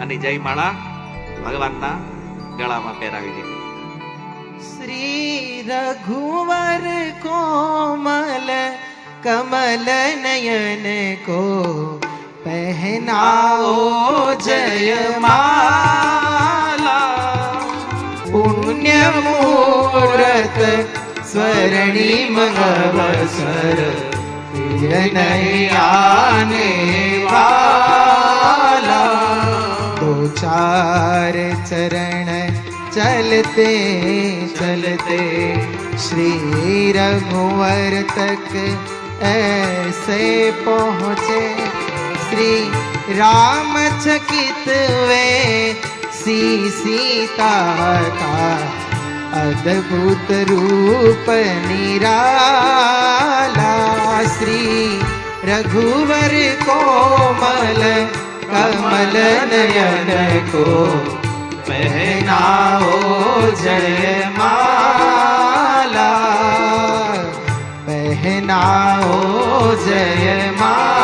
અને જયમાળા ભગવાનના ગળામાં પહેરાવી દીધી. श्री रघुवर कोमल कमल नयन को पहनाओ जयमाला पुण्य मुहूर्त स्वर्णिम अवसर नहीं आने वाला दो चार चरण चलते चलते श्री रघुवर तक ऐसे पहुँचे श्री राम चकित वे सीता का अद्भुत रूप निराला श्री रघुवर कोमल कमल नयन को पहनाओ जयमाला पहनाओ जयमाला।